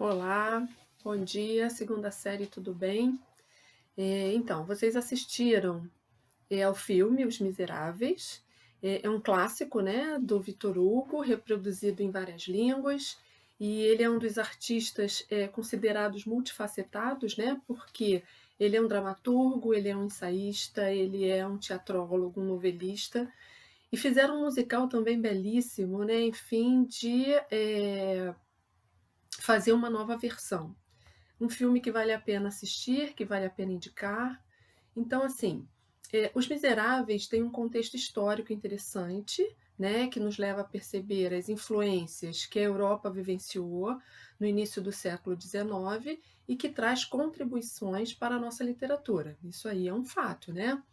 Olá, bom dia, segunda série, tudo bem? Então, vocês assistiram ao filme Os Miseráveis. É um clássico, né, do Victor Hugo, reproduzido em várias línguas, e ele é um dos artistas considerados multifacetados, né, porque ele é um dramaturgo, ele é um ensaísta, ele é um teatrólogo, um novelista, e fizeram um musical também belíssimo, né, enfim, de fazer uma nova versão. Um filme que vale a pena assistir, que vale a pena indicar. Então, assim, Os Miseráveis tem um contexto histórico interessante, né, que nos leva a perceber as influências que a Europa vivenciou no início do século XIX e que traz contribuições para a nossa literatura. Isso aí é um fato, né?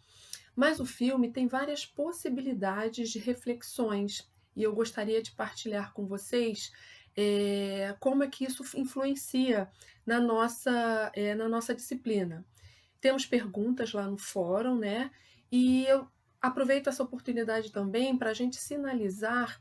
Mas o filme tem várias possibilidades de reflexões e eu gostaria de partilhar com vocês como é que isso influencia na nossa disciplina. Temos perguntas lá no fórum, né? E eu aproveito essa oportunidade também para a gente sinalizar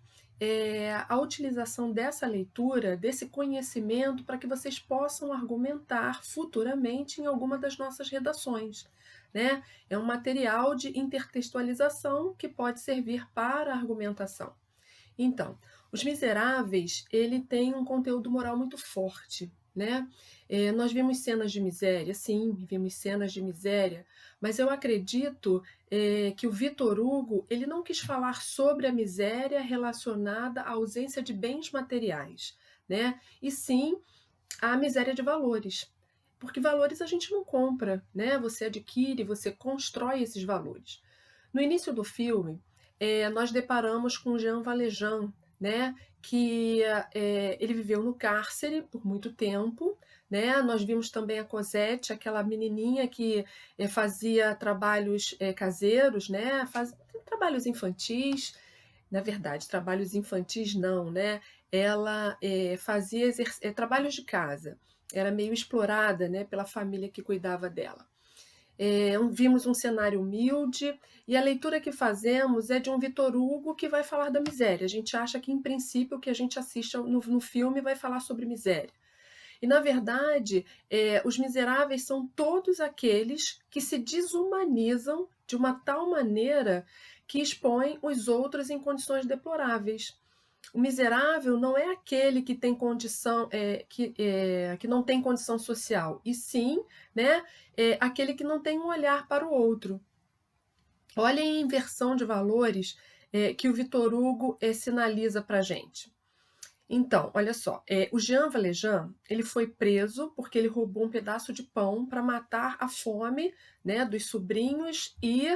a utilização dessa leitura, desse conhecimento, para que vocês possam argumentar futuramente em alguma das nossas redações, né? É um material de intertextualização que pode servir para argumentação. Então, Os Miseráveis, ele tem um conteúdo moral muito forte, né? Nós vimos cenas de miséria, sim, vimos cenas de miséria, mas eu acredito que o Victor Hugo, ele não quis falar sobre a miséria relacionada à ausência de bens materiais, né? E sim a miséria de valores. Porque valores a gente não compra, né? Você adquire, você constrói esses valores. No início do filme, nós deparamos com Jean Valjean, né? Que ele viveu no cárcere por muito tempo, né? Nós vimos também a Cosette, aquela menininha que fazia trabalhos caseiros, né? Trabalhos infantis. Na verdade, trabalhos infantis não, né? Ela fazia trabalhos de casa. Era meio explorada, né, pela família que cuidava dela. Vimos um cenário humilde e a leitura que fazemos é de um Victor Hugo que vai falar da miséria. A gente acha que, em princípio, o que a gente assiste no filme vai falar sobre miséria. E, na verdade, os miseráveis são todos aqueles que se desumanizam de uma tal maneira que expõem os outros em condições deploráveis. O miserável não é aquele que tem condição, que não tem condição social, e sim, né, aquele que não tem um olhar para o outro. Olha a inversão de valores que o Victor Hugo sinaliza para a gente. Então, olha só, o Jean Valjean, ele foi preso porque ele roubou um pedaço de pão para matar a fome, né, dos sobrinhos e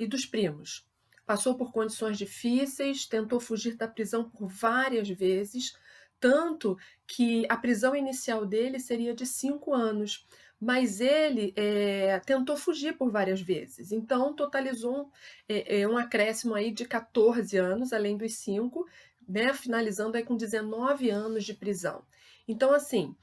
dos primos. Passou por condições difíceis, tentou fugir da prisão por várias vezes, tanto que a prisão inicial dele seria de 5 anos, mas ele tentou fugir por várias vezes. Então, totalizou um acréscimo aí de 14 anos, além dos 5, né, finalizando aí com 19 anos de prisão. Então, assim,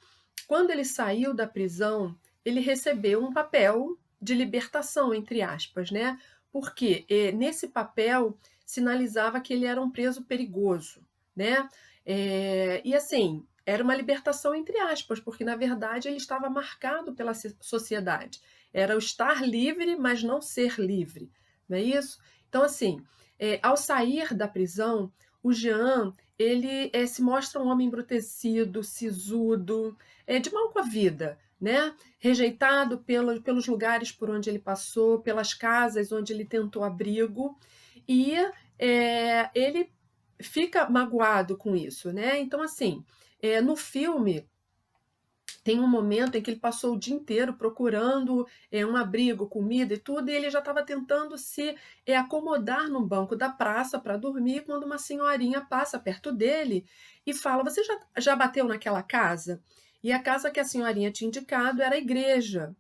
quando ele saiu da prisão, ele recebeu um papel de libertação, entre aspas, né? Porque nesse papel sinalizava que ele era um preso perigoso, né? E assim, era uma libertação entre aspas, porque na verdade ele estava marcado pela sociedade. Era o estar livre, mas não ser livre, não é isso? Então, assim, ao sair da prisão, o Jean, ele se mostra um homem embrutecido, sisudo, de mal com a vida, né? Rejeitado pelos lugares por onde ele passou, pelas casas onde ele tentou abrigo, e ele fica magoado com isso, né? Então, assim, no filme tem um momento em que ele passou o dia inteiro procurando um abrigo, comida e tudo, e ele já estava tentando se acomodar num banco da praça para dormir, quando uma senhorinha passa perto dele e fala: Você já bateu naquela casa? E a casa que a senhorinha tinha indicado era a igreja.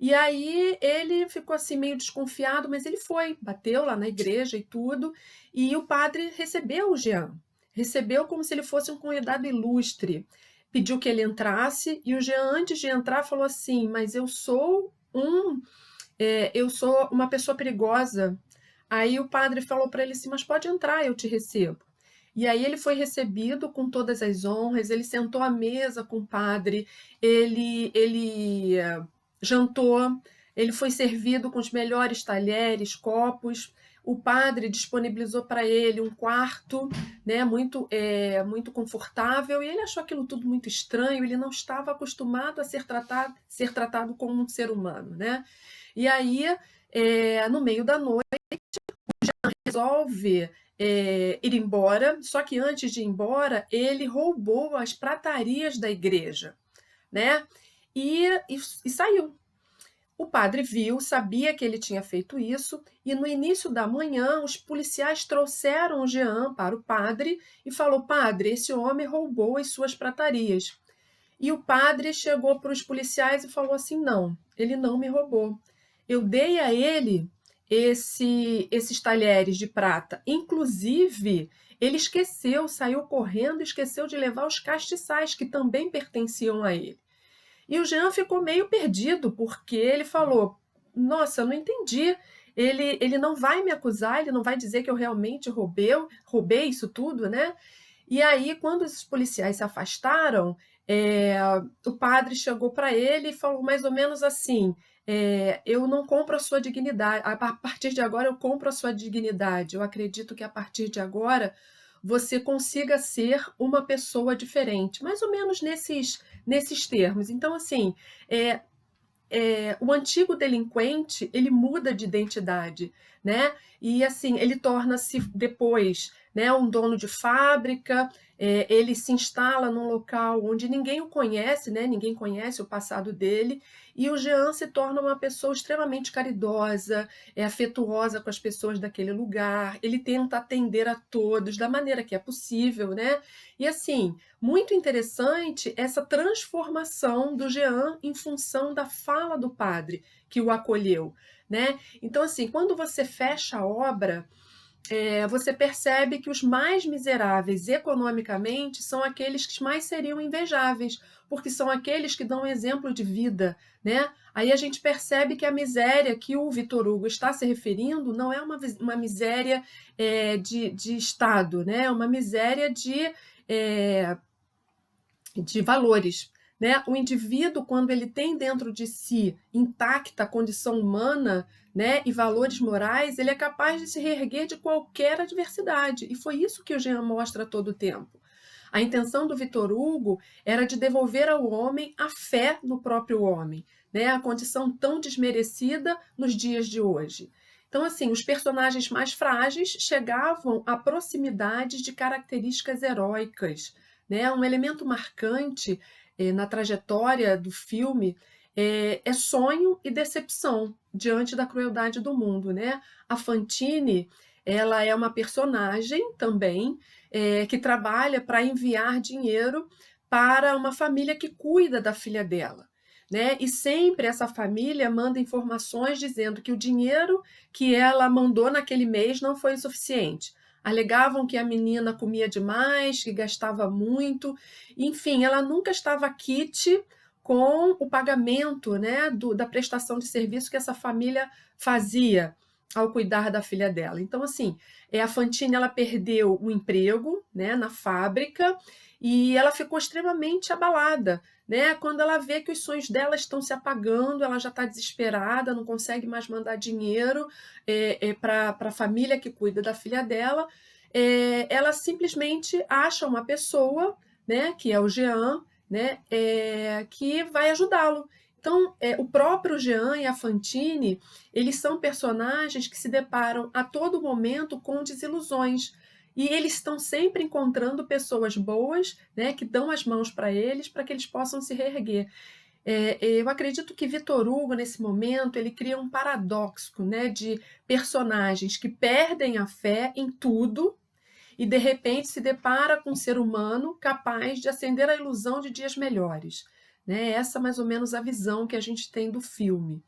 E aí ele ficou assim meio desconfiado, mas ele foi, bateu lá na igreja e tudo, e o padre recebeu o Jean. Recebeu como se ele fosse um convidado ilustre. Pediu que ele entrasse, e o Jean, antes de entrar, falou assim: Mas eu sou uma pessoa perigosa. Aí o padre falou para ele assim: Mas pode entrar, eu te recebo. E aí ele foi recebido com todas as honras, ele sentou à mesa com o padre, ele jantou, ele foi servido com os melhores talheres, copos. O padre disponibilizou para ele um quarto, né, muito confortável, e ele achou aquilo tudo muito estranho, ele não estava acostumado a ser tratado como um ser humano, né? E aí, no meio da noite, resolve ir embora, só que antes de ir embora, ele roubou as pratarias da igreja, né? E saiu. O padre viu, sabia que ele tinha feito isso, e no início da manhã os policiais trouxeram o Jean para o padre e falou: Padre, esse homem roubou as suas pratarias. E o padre chegou para os policiais e falou assim: Não, ele não me roubou. Eu dei a ele esses talheres de prata. Inclusive, ele esqueceu, saiu correndo, esqueceu de levar os castiçais que também pertenciam a ele. E o Jean ficou meio perdido, porque ele falou: Nossa, eu não entendi. Ele não vai me acusar, ele não vai dizer que eu realmente roubei isso tudo, né? E aí, quando os policiais se afastaram, o padre chegou para ele e falou mais ou menos assim: Eu não compro a sua dignidade, a partir de agora eu compro a sua dignidade. Eu acredito que a partir de agora você consiga ser uma pessoa diferente, mais ou menos nesses termos. Então, assim, é, o antigo delinquente ele muda de identidade, né? E assim ele torna-se depois, né, um dono de fábrica. Ele se instala num local onde ninguém o conhece, né? Ninguém conhece o passado dele. E o Jean se torna uma pessoa extremamente caridosa, afetuosa com as pessoas daquele lugar. Ele tenta atender a todos da maneira que é possível, né? E assim, muito interessante essa transformação do Jean em função da fala do padre que o acolheu, né? Então, assim, quando você fecha a obra, você percebe que os mais miseráveis economicamente são aqueles que mais seriam invejáveis, porque são aqueles que dão exemplo de vida, né? Aí a gente percebe que a miséria que o Vitor Hugo está se referindo não é uma miséria de Estado, né? É uma miséria é, de valores. Né? O indivíduo, quando ele tem dentro de si intacta a condição humana, né, e valores morais, ele é capaz de se reerguer de qualquer adversidade. E foi isso que o Jean mostra a todo tempo. A intenção do Vitor Hugo era de devolver ao homem a fé no próprio homem, né, a condição tão desmerecida nos dias de hoje. Então, assim, os personagens mais frágeis chegavam a proximidades de características heróicas, né? Um elemento marcante na trajetória do filme é sonho e decepção diante da crueldade do mundo, né? A Fantine, ela é uma personagem também que trabalha para enviar dinheiro para uma família que cuida da filha dela. Né? E sempre essa família manda informações dizendo que o dinheiro que ela mandou naquele mês não foi o suficiente. Alegavam que a menina comia demais, que gastava muito, enfim, ela nunca estava quite com o pagamento, né, da prestação de serviço que essa família fazia ao cuidar da filha dela. Então, assim, a Fantine ela perdeu o emprego, né, na fábrica, e ela ficou extremamente abalada, né? Quando ela vê que os sonhos dela estão se apagando, ela já está desesperada, não consegue mais mandar dinheiro para a família que cuida da filha dela. Ela simplesmente acha uma pessoa, né, que é o Jean, né, que vai ajudá-lo. Então, o próprio Jean e a Fantine, eles são personagens que se deparam a todo momento com desilusões. E eles estão sempre encontrando pessoas boas, né, que dão as mãos para que eles possam se reerguer. Eu acredito que Vitor Hugo, nesse momento, ele cria um paradoxo, né, de personagens que perdem a fé em tudo e, de repente, se depara com um ser humano capaz de acender a ilusão de dias melhores. Né? Essa, mais ou menos, a visão que a gente tem do filme.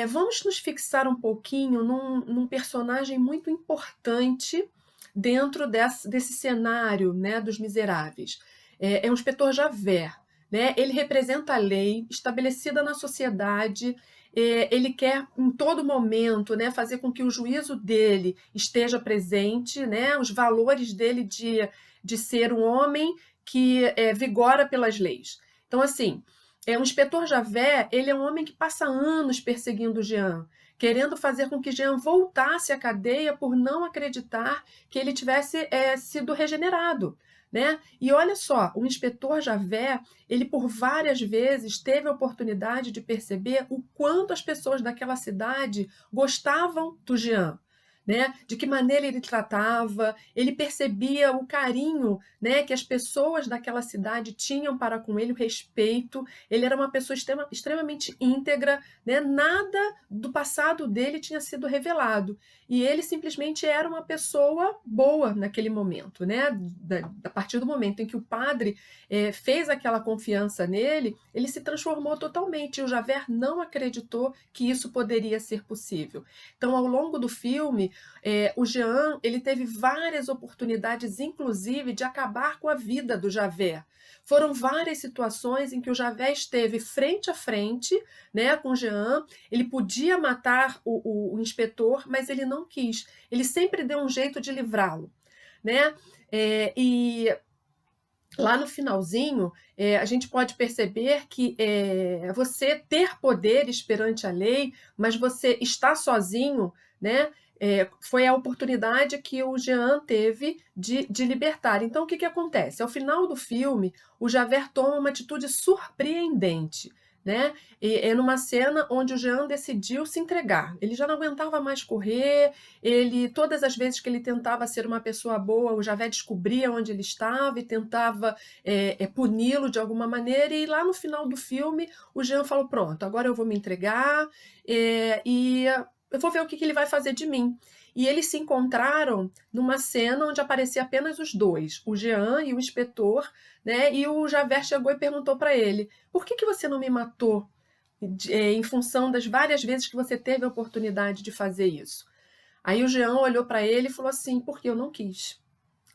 Vamos nos fixar um pouquinho num personagem muito importante dentro desse cenário, né, dos miseráveis. É o inspetor Javert. né? Ele representa a lei estabelecida na sociedade. Ele quer em todo momento, né, fazer com que o juízo dele esteja presente, né, os valores dele de ser um homem que vigora pelas leis. Então, assim, o inspetor Javert, ele é um homem que passa anos perseguindo Jean, querendo fazer com que Jean voltasse à cadeia por não acreditar que ele tivesse sido regenerado, né? E olha só, o inspetor Javert, ele por várias vezes teve a oportunidade de perceber o quanto as pessoas daquela cidade gostavam do Jean, né? De que maneira ele tratava, ele percebia o carinho, né, que as pessoas daquela cidade tinham para com ele, o respeito. Ele era uma pessoa extremamente íntegra, né? Nada do passado dele tinha sido revelado. E ele simplesmente era uma pessoa boa naquele momento, né? A partir do momento em que o padre fez aquela confiança nele, ele se transformou totalmente. E o Javert não acreditou que isso poderia ser possível. Então, ao longo do filme, o Jean, ele teve várias oportunidades, inclusive, de acabar com a vida do Javert. Foram várias situações em que o Javert esteve frente a frente, né, com o Jean. Ele podia matar o inspetor, mas ele não quis. Ele sempre deu um jeito de livrá-lo, né? E lá no finalzinho, a gente pode perceber que você ter poderes perante a lei, mas você está sozinho, né? Foi a oportunidade que o Jean teve de libertar. Então, o que, que acontece? Ao final do filme, o Javert toma uma atitude surpreendente, né? É numa cena onde o Jean decidiu se entregar. Ele já não aguentava mais correr, todas as vezes que ele tentava ser uma pessoa boa, o Javert descobria onde ele estava e tentava puni-lo de alguma maneira. E lá no final do filme, o Jean falou: pronto, agora eu vou me entregar e eu vou ver o que ele vai fazer de mim. E eles se encontraram numa cena onde aparecia apenas os dois, o Jean e o inspetor, né? E o Javert chegou e perguntou para ele: por que você não me matou em função das várias vezes que você teve a oportunidade de fazer isso? Aí o Jean olhou para ele e falou assim: porque eu não quis,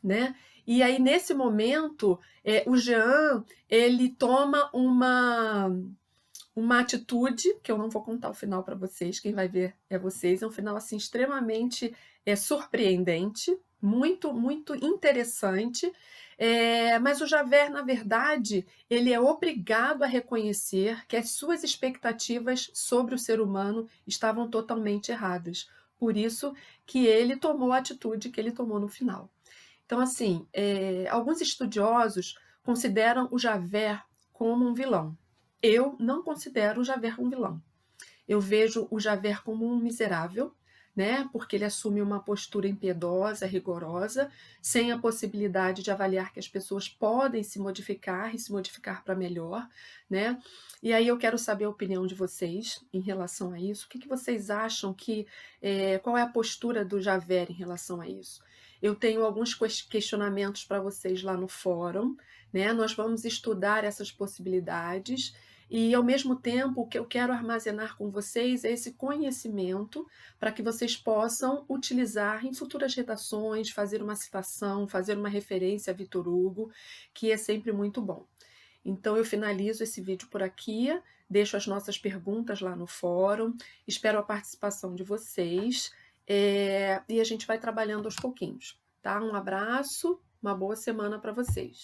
né? E aí nesse momento, o Jean, ele toma uma atitude, que eu não vou contar o final para vocês, quem vai ver é vocês. É um final assim extremamente surpreendente, muito, muito interessante. Mas o Javert, na verdade, ele é obrigado a reconhecer que as suas expectativas sobre o ser humano estavam totalmente erradas. Por isso que ele tomou a atitude que ele tomou no final. Então, assim, alguns estudiosos consideram o Javert como um vilão. Eu não considero o Javert um vilão. Eu vejo o Javert como um miserável, né? Porque ele assume uma postura impiedosa, rigorosa, sem a possibilidade de avaliar que as pessoas podem se modificar e se modificar para melhor, né? E aí eu quero saber a opinião de vocês em relação a isso. O que vocês acham qual é a postura do Javert em relação a isso? Eu tenho alguns questionamentos para vocês lá no fórum, né? Nós vamos estudar essas possibilidades. E, ao mesmo tempo, o que eu quero armazenar com vocês é esse conhecimento para que vocês possam utilizar em futuras redações, fazer uma citação, fazer uma referência a Victor Hugo, que é sempre muito bom. Então, eu finalizo esse vídeo por aqui, deixo as nossas perguntas lá no fórum, espero a participação de vocês e a gente vai trabalhando aos pouquinhos, tá? Um abraço, uma boa semana para vocês.